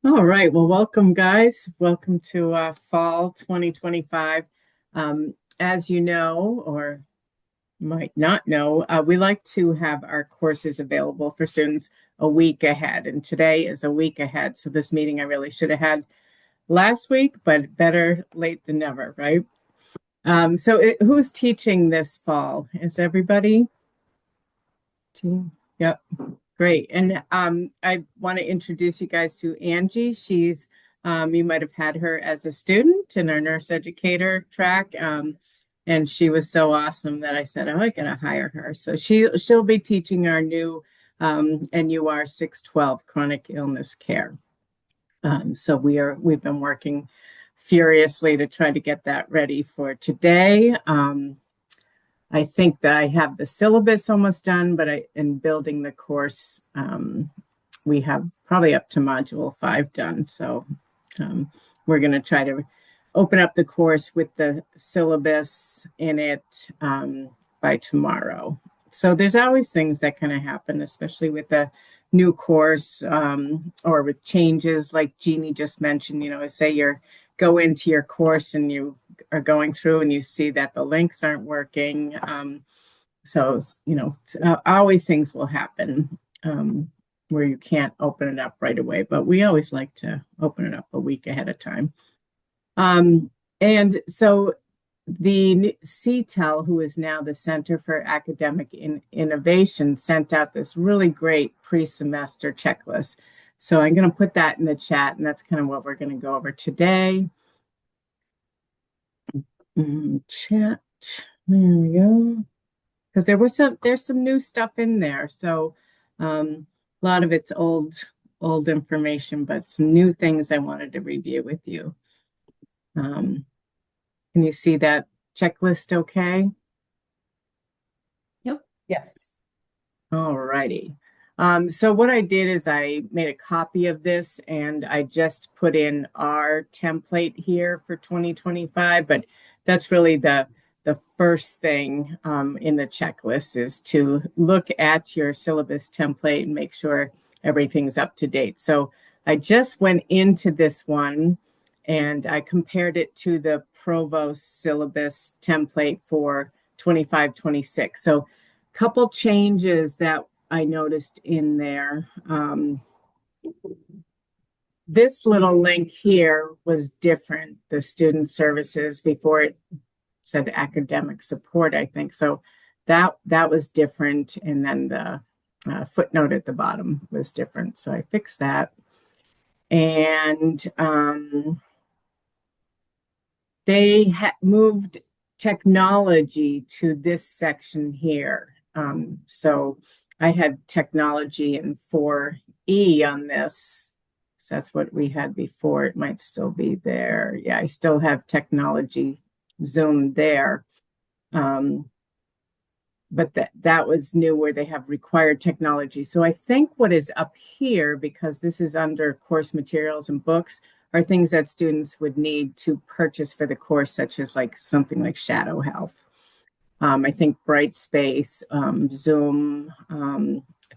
All right. Well, welcome, guys. Welcome to fall 2025. As you know, or might not know, we like to have our courses available for students a week ahead. And today is a week ahead. So this meeting I really should have had last week, but better late than never, right? Who's teaching this fall? Is everybody? Jean? Yep. Great. And I want to introduce you guys to Angie. You might have had her as a student in our nurse educator track. And she was so awesome that I said, oh, I'm going to hire her. So she'll be teaching our new NUR 612 chronic illness care. We've been working furiously to try to get that ready for today. I think that I have the syllabus almost done, but in building the course, we have probably up to module 5 done. So we're going to try to open up the course with the syllabus in it by tomorrow. So there's always things that kind of happen, especially with the new course or with changes like Jeannie just mentioned, say you go into your course and you are going through and you see that the links aren't working. Always things will happen where you can't open it up right away, but we always like to open it up a week ahead of time. And so the CTEL, who is now the Center for Academic Innovation, sent out this really great pre-semester checklist. So I'm going to put that in the chat, and that's kind of what we're going to go over today. Chat, there we go. Because there's some new stuff in there. So a lot of it's old information, but some new things I wanted to review with you. Can you see that checklist okay? Yep. Yes. All righty. So what I did is I made a copy of this and I just put in our template here for 2025, but that's really the first thing in the checklist is to look at your syllabus template and make sure everything's up to date. So I just went into this one and I compared it to the Provost syllabus template for 25-26. So a couple changes that I noticed in there. This little link here was different, the student services, before it said academic support, I think. So that was different. And then the footnote at the bottom was different. So I fixed that. And they moved technology to this section here. So I had technology in 4E on this. So that's what we had before. It might still be there. Yeah, I still have technology zoomed there. But that was new where they have required technology. So I think what is up here, because this is under course materials and books, are things that students would need to purchase for the course, such as like something like Shadow Health. I think Brightspace, Zoom,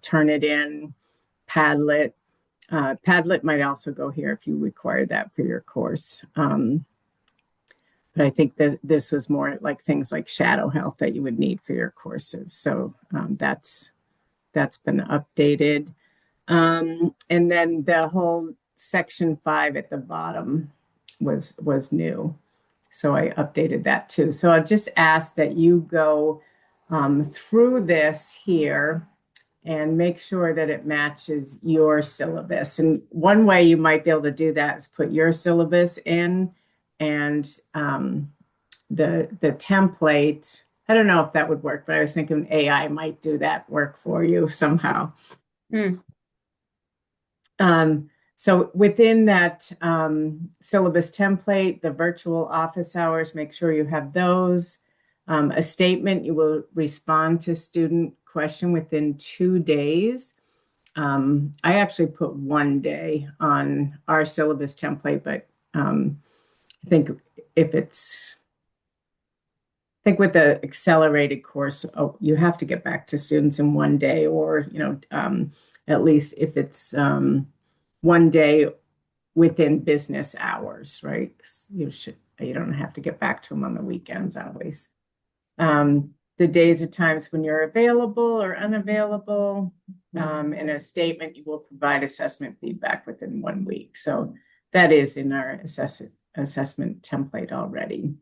Turnitin, Padlet. Padlet might also go here if you require that for your course. But I think that this was more like things like Shadow Health that you would need for your courses. So that's been updated. And then the whole section 5 at the bottom was new. So I updated that too. So I just ask that you go through this here and make sure that it matches your syllabus. And one way you might be able to do that is put your syllabus in, and the template. I don't know if that would work, but I was thinking AI might do that work for you somehow. So within that syllabus template, the virtual office hours, make sure you have those. A statement, you will respond to student question within 2 days. I actually put 1 day on our syllabus template, but I think with the accelerated course, you have to get back to students in 1 day, or at least if it's 1 day within business hours, right? 'Cause you don't have to get back to them on the weekends always. The days or times when you're available or unavailable. In a statement, you will provide assessment feedback within 1 week. So that is in our assessment template already.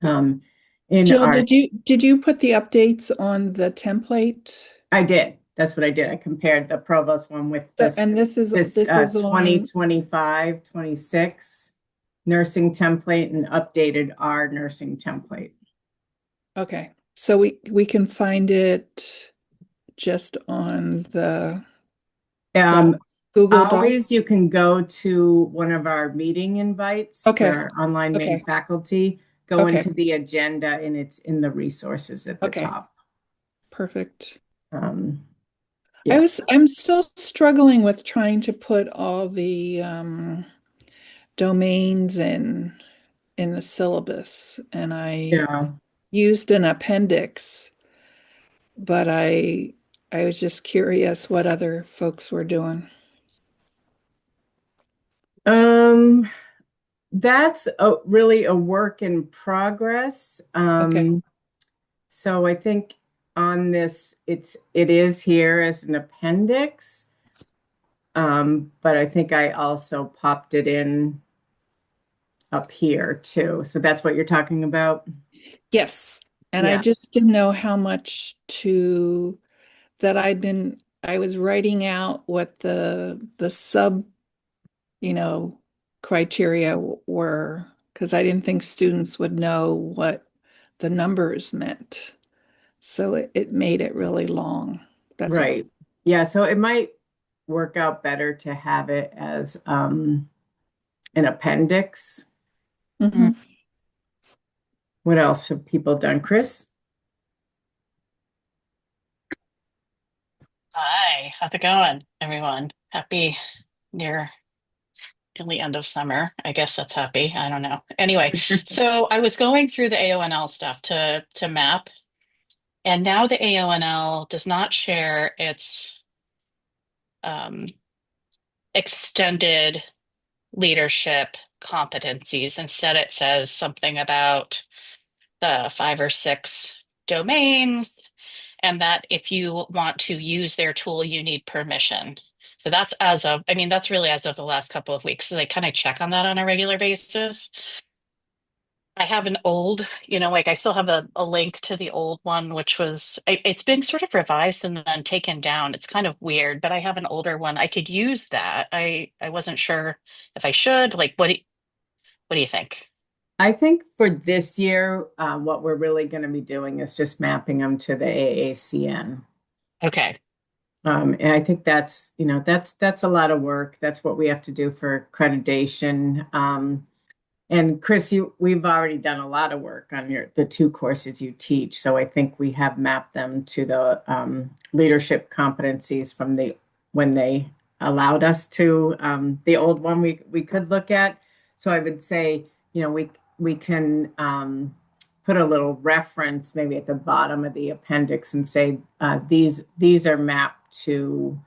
In Jill, our, did you put the updates on the template? I did. That's what I did. I compared the provost one with And this this is on 2025, 26 nursing template and updated our nursing template. okay. So we can find it just on the Um, Google Doc. Always you can go to one of our meeting invites for Okay. our online main Okay. faculty, go Okay. into the agenda, and it's in the resources at the Okay. top. Perfect. Um, yeah, I'm still struggling with trying to put all the domains in the syllabus, and I yeah. used an appendix, but I was just curious what other folks were doing. Um, that's really a work in progress. Okay. So I think on this, it is here as an appendix. But I think I also popped it in up here too. So that's what you're talking about? Yes. And I Yeah, just didn't know how much to that I was writing out what the sub, you know, criteria were because I didn't think students would know what the numbers meant. So it made it really long. That's all. right. Yeah, so it might work out better to have it as an appendix. Mm. Hmm. What else have people done, Chris? Hi, how's it going, everyone? Happy near the end of summer. I guess that's happy. I don't know. Anyway, so I was going through the AONL stuff to map, and now the AONL does not share its um, extended leadership competencies. Instead, it says something about the 5 or 6 domains, and that if you want to use their tool, you need permission. So that's I mean, that's really as of the last couple of weeks. So they kind of check on that on a regular basis. I have an old, like I still have a link to the old one, which it's been sort of revised and then taken down. It's kind of weird, but I have an older one. I could use that. I wasn't sure if I should. Like, what do you think? I think for this year, what we're really going to be doing is just mapping them to the AACN. Okay. And I think that's a lot of work. That's what we have to do for accreditation. And Chris, we've already done a lot of work on the 2 courses you teach. So I think we have mapped them to the leadership competencies from when they allowed us to the old one we could look at. So I would say, we can put a little reference maybe at the bottom of the appendix and say these are mapped to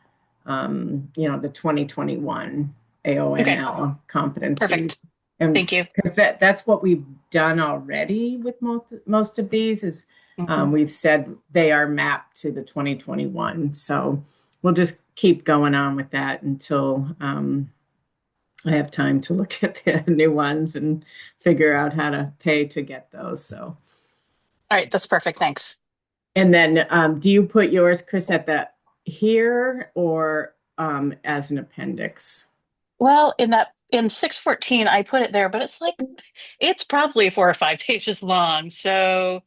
the 2021 Okay. AONL Perfect. competencies. And Thank you. because that's what we've done already with most of these is Mhm. we've said they are mapped to the 2021. So we'll just keep going on with that until I have time to look at the new ones and figure out how to pay to get those. So, All right, that's perfect. Thanks. and then do you put yours, Chris, at the here or as an appendix? Well, in 614, I put it there, but it's probably 4 or 5 pages long. So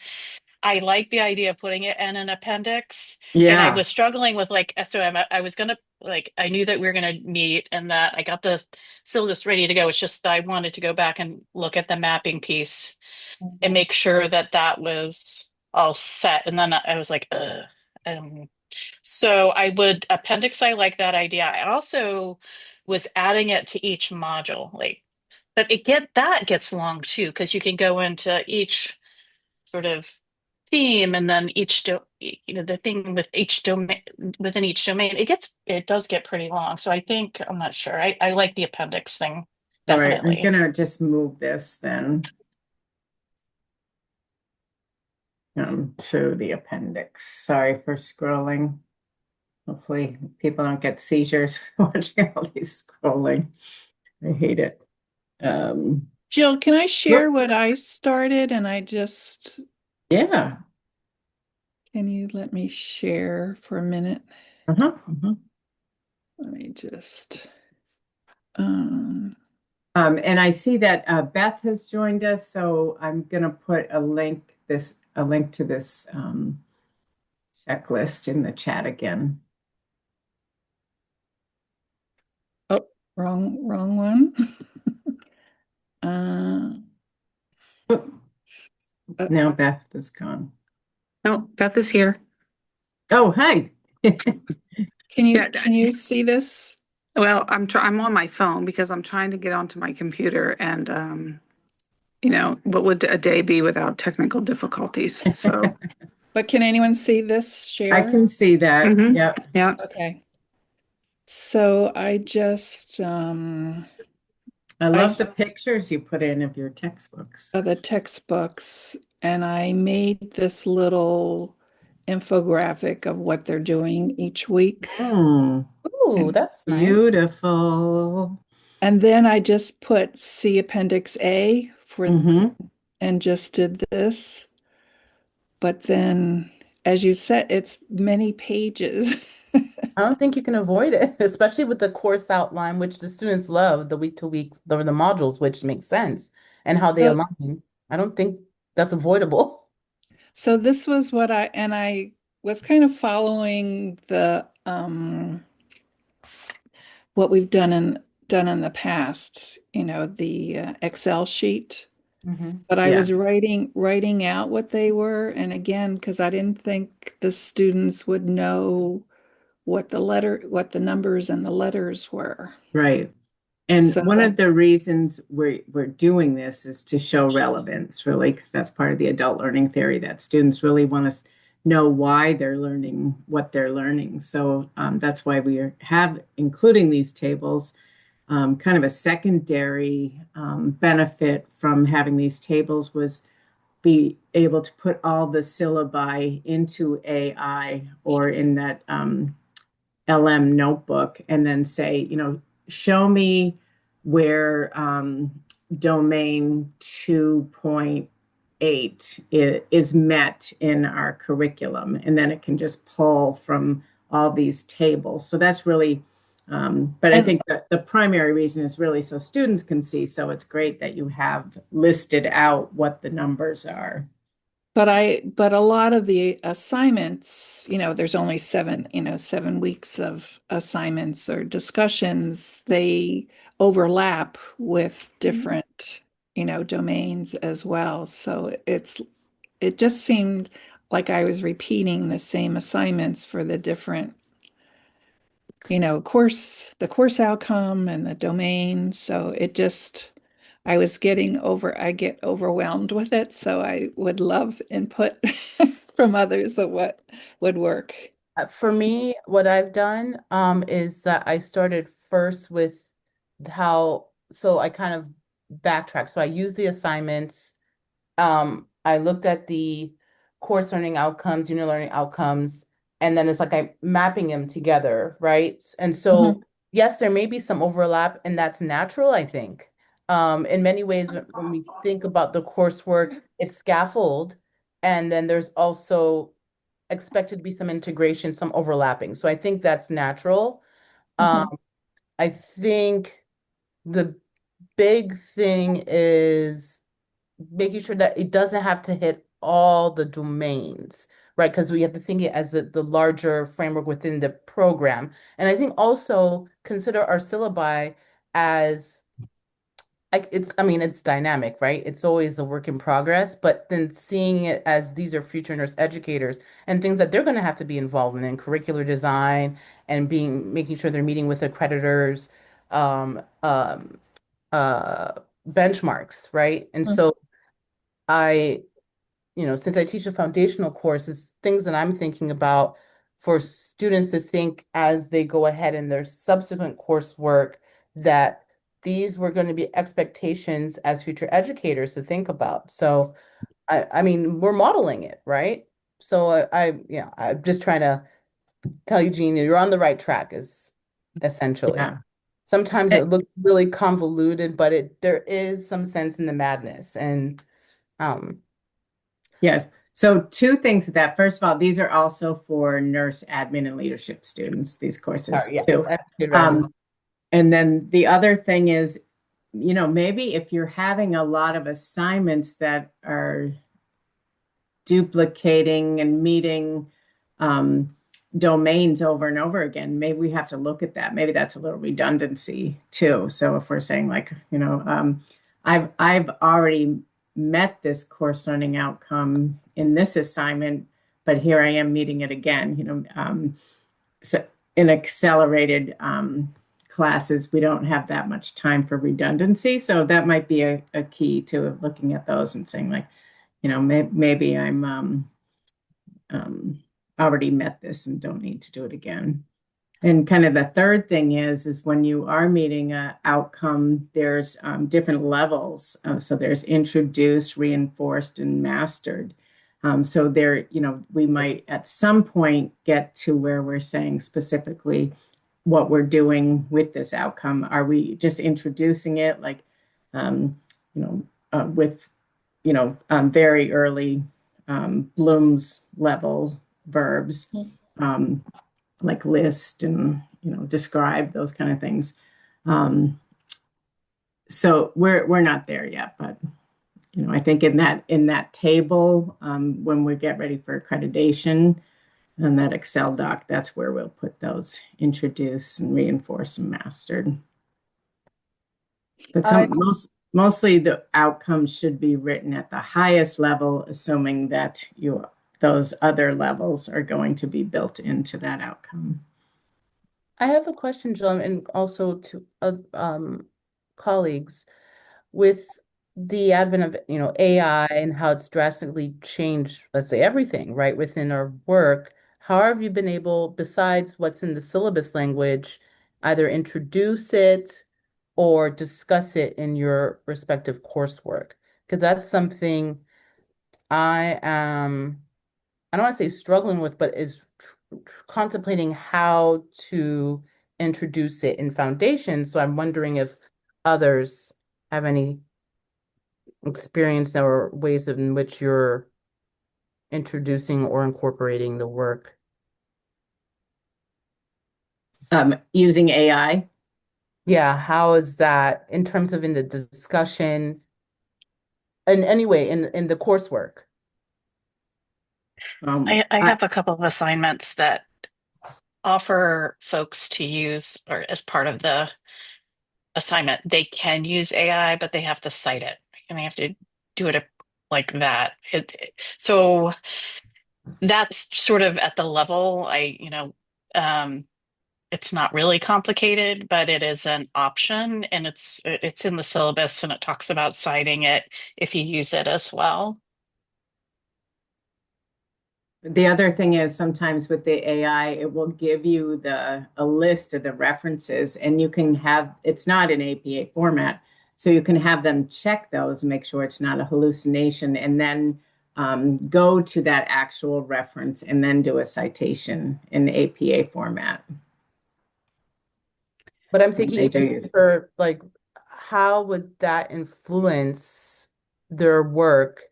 I like the idea of putting it in an appendix. And I Yeah, was struggling with I was gonna I knew that we were gonna meet and that I got the syllabus ready to go. It's just that I wanted to go back and look at the mapping piece and make sure that that was all set. And then I was like, ugh. So I would appendix, I like that idea. I also was adding it to each module, but that gets long too, because you can go into each sort of theme, and then the thing with each domain within each domain, it does get pretty long. So I think I'm not sure. I like the appendix thing All right, I'm definitely. gonna just move this then to the appendix. Sorry for scrolling. Hopefully people don't get seizures watching all these scrolling. I hate it. Jill, can I share Whoop. what I started and Yeah. can you let me share for a minute? Uh-huh. Uh-huh. Let me just, And I see that Beth has joined us, so I'm gonna put a link to this checklist in the chat again. oh, wrong one. Uh, Oop, uh, now Beth is gone. Oh, Beth is here. Oh, hi. Yeah, can you see this? well, I'm on my phone because I'm trying to get onto my computer and what would a day be without technical difficulties? So, But can anyone see this I share? can see that. mhm. Yep. Yeah. Okay. So I just I I love the pictures you put in of your textbooks. the textbooks and I made this little infographic of what they're doing each week. Mm, Ooh, that's nice. beautiful. And then I just put C Appendix A for Hmm. and just did this. But then, as you said, it's many pages. I don't think you can avoid it, especially with the course outline, which the students love, the week to week, the modules, which makes sense, and how they So, align. I don't think that's avoidable. so this was what I was kind of following the what we've done in the past, the Excel sheet. Hmm. But I Yeah, was writing out what they were, and again, because I didn't think the students would know what the numbers and the letters were. right. And So one of the reasons we're doing this is to show relevance, really, because that's part of the adult learning theory that students really want to know why they're learning what they're learning. So that's why have including these tables. Kind of a secondary benefit from having these tables was be able to put all the syllabi into AI or in that LM notebook and then say, show me where domain 2.8 is met in our curriculum. And then it can just pull from all these tables. So that's really, but I and think that the primary reason is really so students can see. So it's great that you have listed out what the numbers are. but a lot of the assignments, there's only 7 weeks of assignments or discussions. They overlap with different, domains as well. So it just seemed like I was repeating the same assignments for the different, the course outcome and the domain. So I get overwhelmed with it. So I would love input from others of what would work. For me, what I've done is that I started first with so I kind of backtrack. So I used the assignments. I looked at the course learning outcomes, junior learning outcomes, and then it's like I'm mapping them together, right? And so, Mhm. yes, there may be some overlap, and that's natural, I think. In many ways, when we think about the coursework, it's scaffold, and then there's also expected to be some integration, some overlapping. So I think that's natural. Um, Mhm. I think the big thing is making sure that it doesn't have to hit all the domains, right? Because we have to think it as the larger framework within the program. And I think also consider our syllabi as like I mean, it's dynamic, right? It's always a work in progress, but then seeing it as these are future nurse educators and things that they're going to have to be involved in curricular design and making sure they're meeting with accreditors, um, um, uh, benchmarks, right? And so I since I teach a foundational course, it's things that I'm thinking about for students to think as they go ahead in their subsequent coursework, that these were going to be expectations as future educators to think about. So I mean, we're modeling it, right? So I'm just trying to tell you, Jean, you're on the right track, is essentially. Yeah. Sometimes Eh, it looks really convoluted, but there is some sense in the madness. And um, Yeah. So two things with that. First of all, these are also for nurse admin and leadership students, these courses sorry, yeah, too. that's good, Radman. Um, and then the other thing is, maybe if you're having a lot of assignments that are duplicating and meeting domains over and over again, maybe we have to look at that. Maybe that's a little redundancy too. So if we're saying like, I've already met this course learning outcome in this assignment, but here I am meeting it again. So in accelerated classes, we don't have that much time for redundancy. So that might be a key to looking at those and saying like, maybe I'm um, already met this and don't need to do it again. And kind of the third thing is when you are meeting a outcome, there's different levels. So there's introduced, reinforced, and mastered. So there, we might at some point get to where we're saying specifically what we're doing with this outcome. Are we just introducing it like, with very early Bloom's levels verbs, like list and describe, those kind of things. So we're not there yet, but I think in that table, when we get ready for accreditation and that Excel doc, that's where we'll put those introduced and reinforced and mastered. But mostly the outcomes should be written at the highest level, assuming that those other levels are going to be built into that outcome. I have a question, Jill, and also to colleagues. With the advent of, AI and how it's drastically changed, let's say everything, right, within our work, how have you been able, besides what's in the syllabus language, either introduce it or discuss it in your respective coursework? Because that's something I am, I don't want to say struggling with, but is contemplating how to introduce it in foundation. So I'm wondering if others have any experience or ways in which you're introducing or incorporating the work. Using AI. Yeah, how is that in terms of in the discussion and anyway in the coursework? I have a couple of assignments that offer folks to use, or as part of the assignment, they can use AI, but they have to cite it and they have to do it like that. So that's sort of at the level it's not really complicated, but it is an option, and it's in the syllabus, and it talks about citing it if you use it as well. The other thing is sometimes with the AI, it will give you a list of the references, and you can have, it's not an APA format, so you can have them check those and make sure it's not a hallucination, and then go to that actual reference and then do a citation in APA format. But I'm thinking They do even use it. for like, how would that influence their work,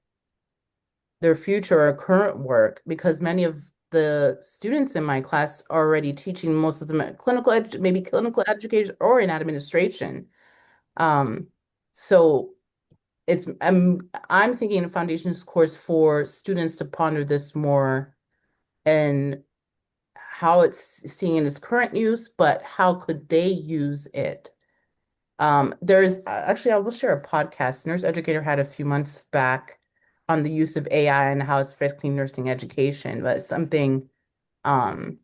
their future or current work? Because many of the students in my class are already teaching, most of them at maybe clinical educators or in administration. So I'm thinking a foundations course for students to ponder this more and how it's seeing in its current use, but how could they use it? There's actually, I will share a podcast. Nurse Educator had a few months back on the use of AI and how it's affecting nursing education, but it's something um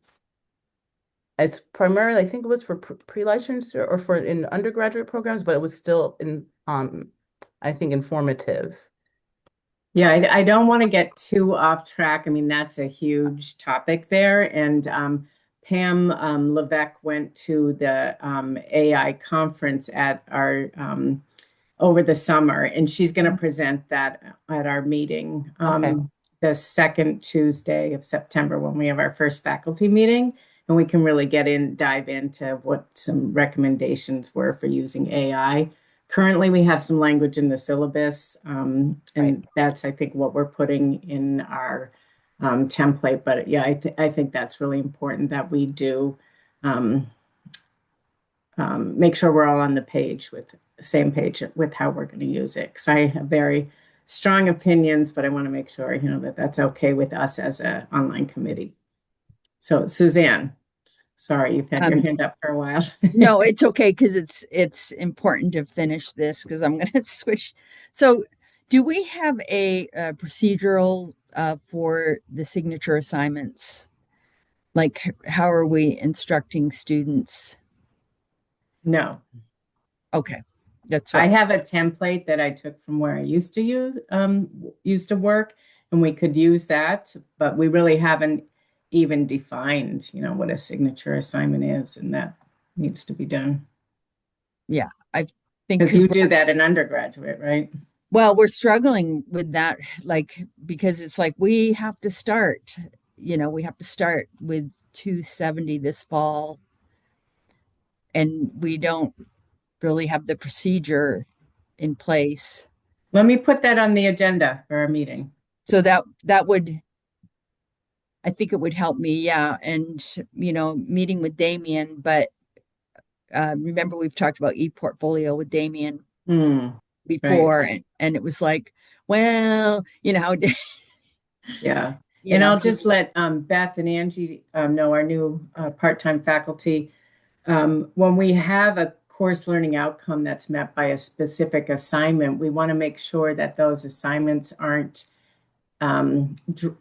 it's primarily, I think it was for pre-licensure or for in undergraduate programs, but it was still in I think informative. Yeah, I don't want to get too off track. I mean, that's a huge topic there. And Pam Levesque went to the AI conference at our over the summer, and she's going to present that at our meeting Okay. the second Tuesday of September when we have our first faculty meeting. And we can really dive into what some recommendations were for using AI. Currently, we have some language in the syllabus, and that's, I think, what we're putting in our template. But yeah, I think that's really important that we do make sure we're all on the same page with how we're going to use it. Because I have very strong opinions, but I want to make sure, that that's okay with us as an online committee. So Suzanne, sorry, you've had your hand up for a while. No, it's okay because it's important to finish this because I'm going to switch. So, do we have a procedural for the signature assignments? Like, how are we instructing students? No. Okay, that's I what. have a template that I took from where I used to work, and we could use that, but we really haven't even defined, what a signature assignment is, and that needs to be done. Yeah, I think Because you do that in undergraduate, right? Well, we're struggling with that, like, because it's like we have to start, we have to start with 270 this fall, and we don't really have the procedure in place. Let me put that on the agenda for our meeting. So that would, I think it would help me, yeah. And, meeting with Damien, but remember we've talked about ePortfolio with Damien before, right. and it was like, well, yeah. And I'll just let Beth and Angie know, our new part-time faculty. When we have a course learning outcome that's met by a specific assignment, we want to make sure that those assignments aren't,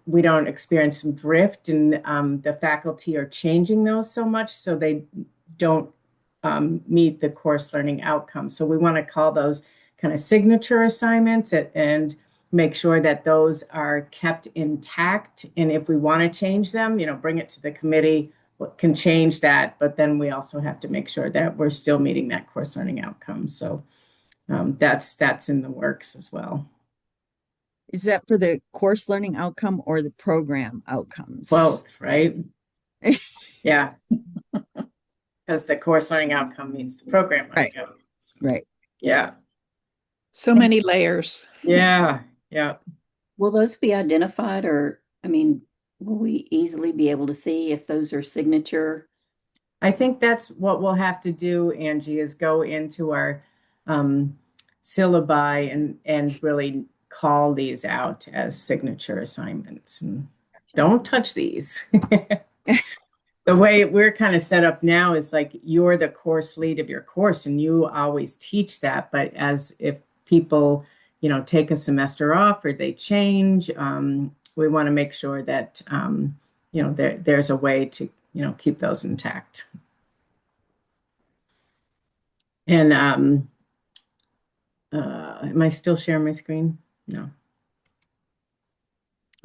we don't experience some drift, and the faculty are changing those so much so they don't meet the course learning outcome. So we want to call those kind of signature assignments and make sure that those are kept intact. And if we want to change them, bring it to the committee, can change that. But then we also have to make sure that we're still meeting that course learning outcome. So that's in the works as well. Is that for the course learning outcome or the program outcomes? Both, right? Yeah. Because the course learning outcome means the program learning outcomes. Right. Yeah. So many layers. Yeah. Yeah. Will those be identified, or, will we easily be able to see if those are signature? I think that's what we'll have to do, Angie, is go into our syllabi and really call these out as signature assignments. And don't touch these. The way we're kind of set up now is like you're the course lead of your course and you always teach that. But as if people, take a semester off or they change, we want to make sure that, there's a way to, keep those intact. And am I still sharing my screen? No.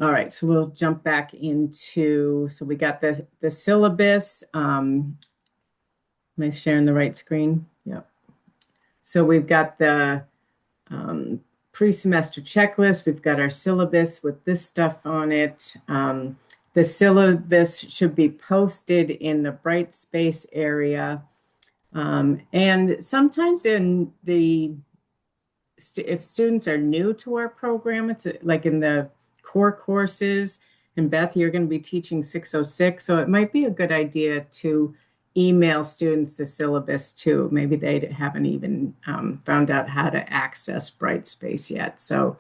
All right, so we'll jump back into, so we got the syllabus. Am I sharing the right screen? Yep. So we've got the pre-semester checklist. We've got our syllabus with this stuff on it. The syllabus should be posted in the Brightspace area. And sometimes if students are new to our program, it's like in the core courses, and Beth, you're going to be teaching 606. So it might be a good idea to email students the syllabus too. Maybe they haven't even found out how to access Brightspace yet. So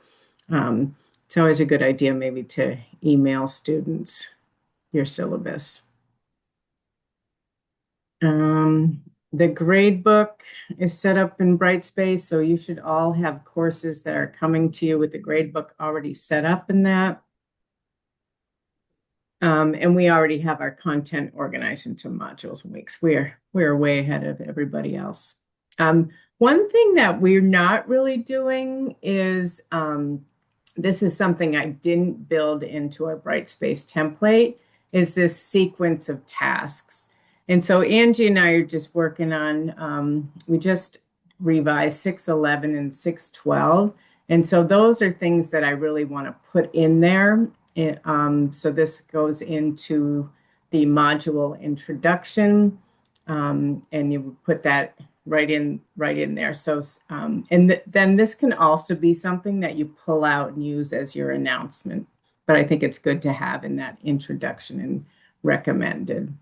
it's always a good idea maybe to email students your syllabus. The grade book is set up in Brightspace, so you should all have courses that are coming to you with the grade book already set up in that. And we already have our content organized into modules and weeks. We're way ahead of everybody else. One thing that we're not really doing is this is something I didn't build into our Brightspace template, is this sequence of tasks. And so Angie and I are just working on, we just revised 611 and 612. And so those are things that I really want to put in there. So this goes into the module introduction, and you would put that right in there. So then this can also be something that you pull out and use as your announcement, but I think it's good to have in that introduction and recommended.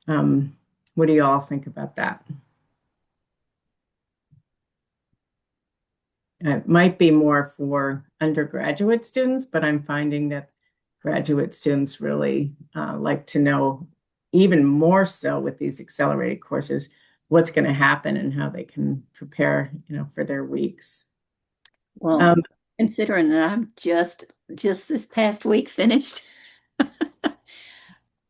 What do you all think about that? It might be more for undergraduate students, but I'm finding that graduate students really like to know, even more so with these accelerated courses, what's going to happen and how they can prepare, for their weeks. Well, considering that I'm just this past week finished,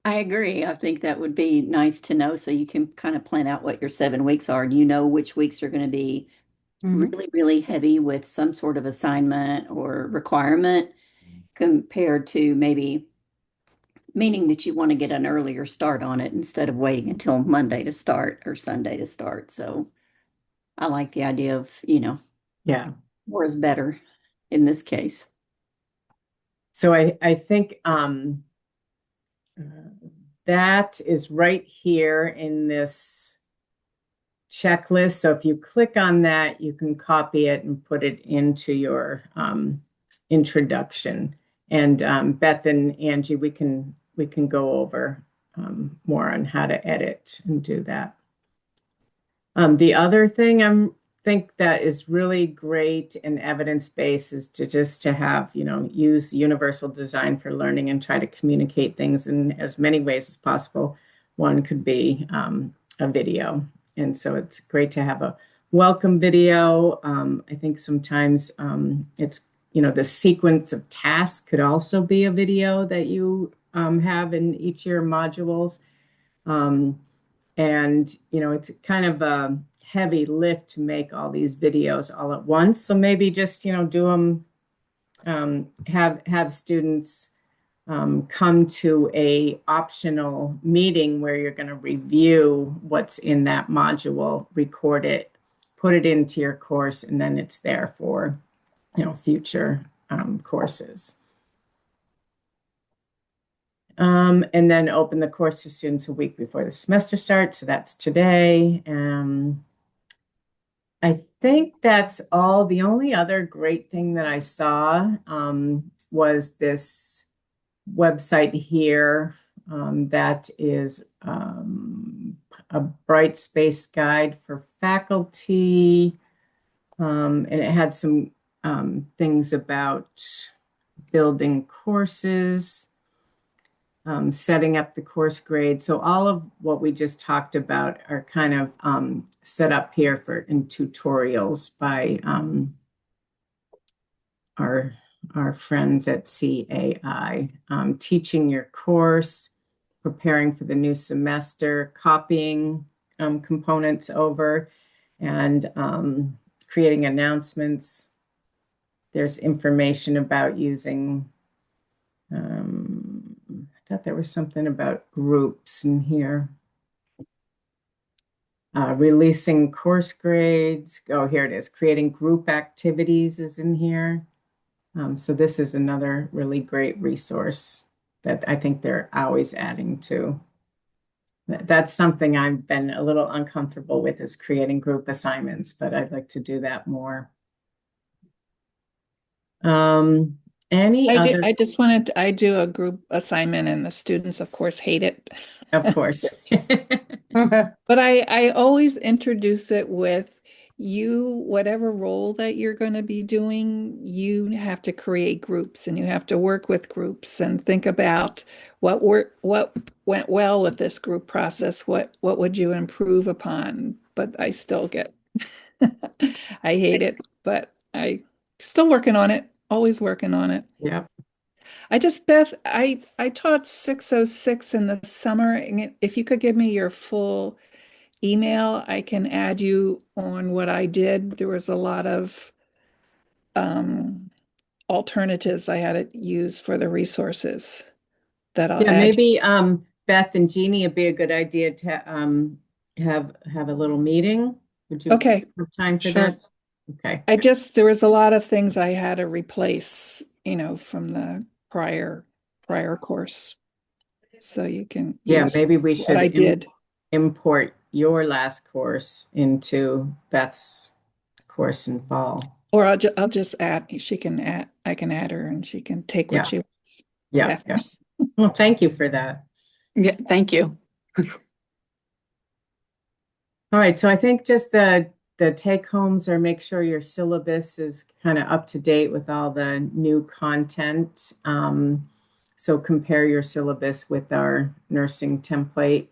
I agree. I think that would be nice to know, so you can kind of plan out what your 7 weeks are, and you know which weeks are going to be really, really heavy with some sort of assignment or requirement compared to maybe meaning that you want to get an earlier start on it instead of waiting until Monday to start or Sunday to start. So I like the idea of, Yeah. more is better in this case. So I think that is right here in this checklist. So if you click on that, you can copy it and put it into your introduction. And Beth and Angie, we can go over more on how to edit and do that. The other thing I think that is really great and evidence-based is to have, use universal design for learning and try to communicate things in as many ways as possible. One could be a video. And so it's great to have a welcome video. I think sometimes it's, the sequence of tasks could also be a video that you have in each of your modules. And, it's kind of a heavy lift to make all these videos all at once. So maybe just, do them, have students come to a optional meeting where you're going to review what's in that module, record it, put it into your course, and then it's there for, future courses. And then open the course to students a week before the semester starts. So that's today. I think that's all. The only other great thing that I saw was this website here that is a Brightspace guide for faculty. And it had some things about building courses, setting up the course grade. So all of what we just talked about are kind of set up here in tutorials by our friends at CAI. Teaching your course, preparing for the new semester, copying components over, and creating announcements. There's information about using, I thought there was something about groups in here. Releasing course grades. Oh, here it is. Creating group activities is in here. So this is another really great resource that I think they're always adding to. That's something I've been a little uncomfortable with, is creating group assignments, but I'd like to do that more. I just wanted to, I do a group assignment and the students, of course, hate it. Of course. But I always introduce it with whatever role that you're going to be doing, you have to create groups and you have to work with groups and think about what went well with this group process, what would you improve upon? But I still get, I hate it, but I still working on it, always working on it. Yeah. Beth, I taught 606 in the summer. And if you could give me your full email, I can add you on what I did. There was a lot of alternatives I had to use for the resources that I'll Yeah, add. maybe Beth and Jeannie, it'd be a good idea to have a little meeting. Would you Okay, have time for sure. that? Okay. There was a lot of things I had to replace, from the prior course. So you can Yeah, use maybe we what should I did. import your last course into Beth's course in fall. Or I'll just add, I can add her and she can take Yeah. what she Yeah, Beth. yes. Well, thank you for that. Yeah, thank you. All right, so I think just the take homes are make sure your syllabus is kind of up to date with all the new content. So compare your syllabus with our nursing template.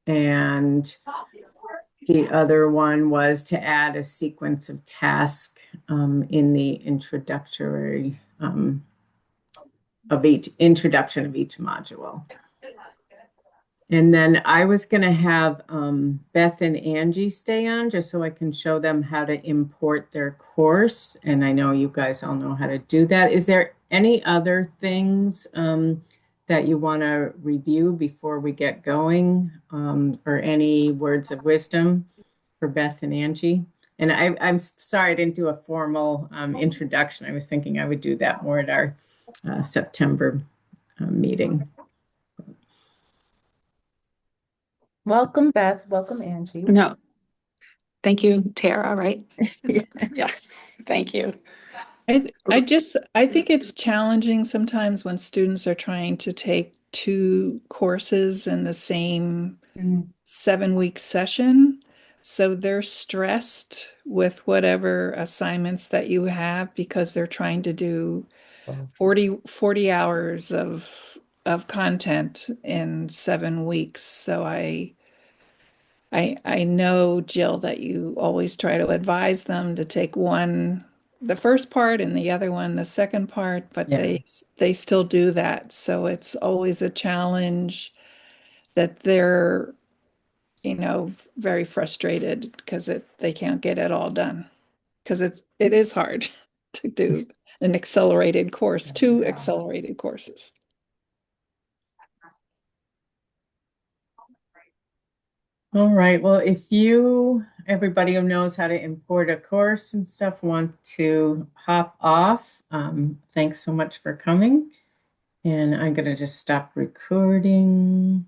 And the other one was to add a sequence of tasks in the introduction of each module. And then I was going to have Beth and Angie stay on just so I can show them how to import their course. And I know you guys all know how to do that. Is there any other things that you want to review before we get going, or any words of wisdom for Beth and Angie? And I'm sorry I didn't do a formal introduction. I was thinking I would do that more at our September meeting. Welcome, Beth. Welcome, Angie. No, thank you, Tara, right? Yeah. Yeah, thank you. I think it's challenging sometimes when students are trying to take two courses in the same 7-week session. So they're stressed with whatever assignments that you have because they're trying to do 40 hours of content in 7 weeks. So I know, Jill, that you always try to advise them to take one the first part and the other one the second part, but Yeah. they still do that. So it's always a challenge that they're, very frustrated because they can't get it all done. Because it is hard to do an accelerated course, two accelerated courses. All right. Well, if everybody who knows how to import a course and stuff, want to hop off, thanks so much for coming. And I'm going to just stop recording.